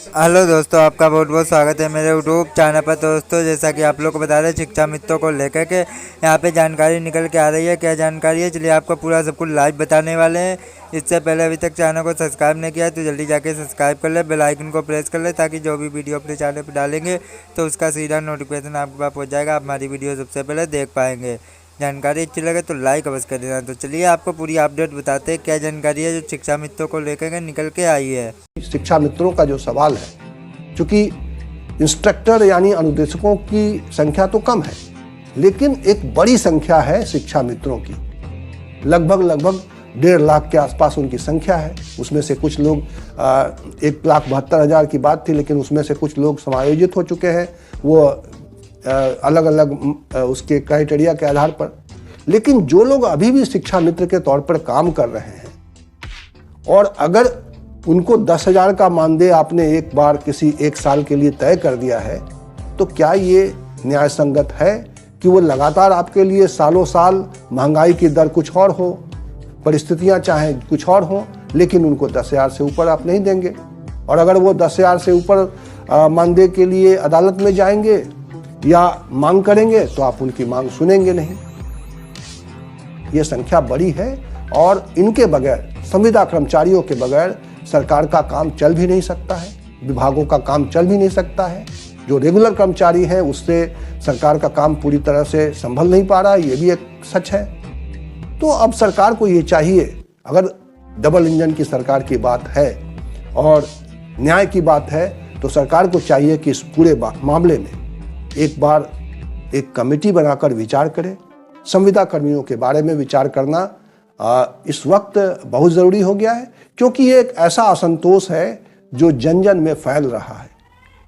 Hello दोस्तों, आपका बहुत बहुत स्वागत है मेरे यूट्यूब चैनल पर। दोस्तों, जैसा कि आप लोग को बता रहे हैं, शिक्षा मित्रों को लेकर के यहाँ पे जानकारी निकल के आ रही है। क्या जानकारी है, चलिए आपको पूरा सब कुछ लाइव बताने वाले हैं। इससे पहले अभी तक चैनल को सब्सक्राइब नहीं किया है तो जल्दी जाके सब्सक्राइब कर ले, बेल आइकन को प्रेस कर ले, ताकि जो भी वीडियो अपने चैनल पर डालेंगे तो उसका सीधा नोटिफिकेशन आपके पास पहुँच जाएगा। आप हमारी वीडियो सबसे पहले देख पाएंगे। जानकारी अच्छी लगे तो लाइक अवश्य कर देना। तो चलिए आपको पूरी अपडेट बताते हैं क्या जानकारी है जो शिक्षा मित्रों को लेकर के निकल के आई है। शिक्षा मित्रों का जो सवाल है, चूंकि इंस्ट्रक्टर यानी अनुदेशकों की संख्या तो कम है, लेकिन एक बड़ी संख्या है शिक्षा मित्रों की। लगभग 1.5 लाख के आसपास उनकी संख्या है। उसमें से कुछ लोग 1,72,000 की बात थी, लेकिन उसमें से कुछ लोग समायोजित हो चुके हैं, वो अलग अलग उसके क्राइटेरिया के आधार पर। लेकिन जो लोग अभी भी शिक्षा मित्र के तौर पर काम कर रहे हैं और अगर उनको 10,000 का मानदेय आपने एक बार किसी एक साल के लिए तय कर दिया है, तो क्या ये न्याय संगत है कि वो लगातार आपके लिए सालों साल महंगाई की दर कुछ और हो, परिस्थितियां चाहे कुछ और हो, लेकिन उनको 10,000 से ऊपर आप नहीं देंगे? और अगर वो 10,000 से ऊपर मानदेय के लिए अदालत में जाएंगे या मांग करेंगे तो आप उनकी मांग सुनेंगे नहीं। ये संख्या बड़ी है और इनके बगैर, संविदा कर्मचारियों के बगैर सरकार का काम चल भी नहीं सकता है, विभागों का काम चल भी नहीं सकता है। जो रेगुलर कर्मचारी हैं उससे सरकार का काम पूरी तरह से संभल नहीं पा रहा है, ये भी एक सच है। तो अब सरकार को ये चाहिए, अगर डबल इंजन की सरकार की बात है और न्याय की बात है, तो सरकार को चाहिए कि इस पूरे मामले में एक बार एक कमेटी बनाकर विचार करे। संविदा कर्मियों के बारे में विचार करना इस वक्त बहुत ज़रूरी हो गया है, क्योंकि ये एक ऐसा असंतोष है जो जन जन में फैल रहा है।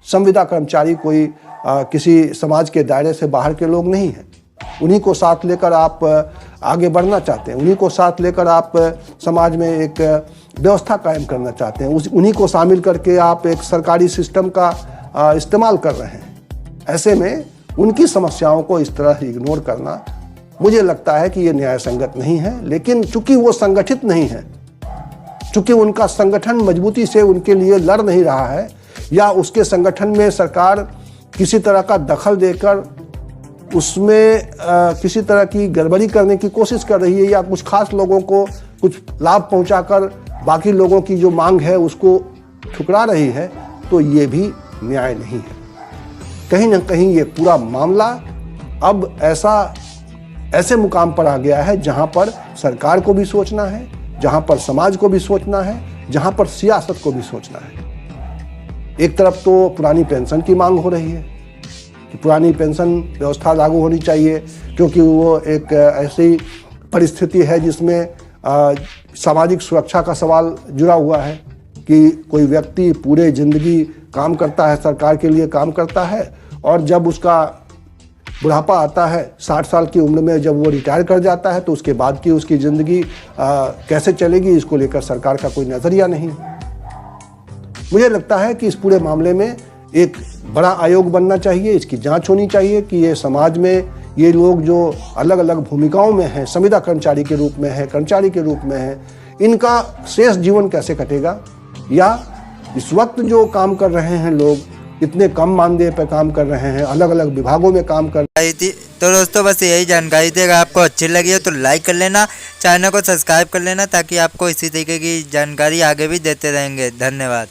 संविदा कर्मचारी कोई किसी समाज के दायरे से बाहर के लोग नहीं हैं। उन्हीं को साथ लेकर आप आगे बढ़ना चाहते हैं, उन्हीं को साथ लेकर आप समाज में एक व्यवस्था कायम करना चाहते हैं, उन्हीं को शामिल करके आप एक सरकारी सिस्टम का इस्तेमाल कर रहे हैं। ऐसे में उनकी समस्याओं को इस तरह इग्नोर करना, मुझे लगता है कि ये न्याय संगत नहीं है। लेकिन चूंकि वो संगठित नहीं है, चूंकि उनका संगठन मजबूती से उनके लिए लड़ नहीं रहा है, या उसके संगठन में सरकार किसी तरह का दखल देकर उसमें किसी तरह की गड़बड़ी करने की कोशिश कर रही है, या कुछ खास लोगों को कुछ लाभ पहुंचाकर बाकी लोगों की जो मांग है उसको ठुकरा रही है, तो ये भी न्याय नहीं है। कहीं ना कहीं ये पूरा मामला अब ऐसे मुकाम पर आ गया है जहां पर सरकार को भी सोचना है, जहां पर समाज को भी सोचना है, जहां पर सियासत को भी सोचना है। एक तरफ तो पुरानी पेंशन की मांग हो रही है कि पुरानी पेंशन व्यवस्था लागू होनी चाहिए, क्योंकि वो एक ऐसी परिस्थिति है जिसमें सामाजिक सुरक्षा का सवाल जुड़ा हुआ है कि कोई व्यक्ति पूरे जिंदगी काम करता है, सरकार के लिए काम करता है, और जब उसका बुढ़ापा आता है 60 साल की उम्र में, जब वो रिटायर कर जाता है, तो उसके बाद की उसकी ज़िंदगी कैसे चलेगी, इसको लेकर सरकार का कोई नज़रिया नहीं। मुझे लगता है कि इस पूरे मामले में एक बड़ा आयोग बनना चाहिए, इसकी जांच होनी चाहिए कि ये समाज में ये लोग जो अलग अलग भूमिकाओं में हैं, संविदा कर्मचारी के रूप में है, कर्मचारी के रूप में है, इनका शेष जीवन कैसे कटेगा, या इस वक्त जो काम कर रहे हैं लोग इतने कम मानदेय पर काम कर रहे हैं, अलग अलग विभागों में काम कर रही थी। तो दोस्तों, बस यही जानकारी थी। अगर आपको अच्छी लगी हो तो लाइक कर लेना, चैनल को सब्सक्राइब कर लेना, ताकि आपको इसी तरीके की जानकारी आगे भी देते रहेंगे। धन्यवाद।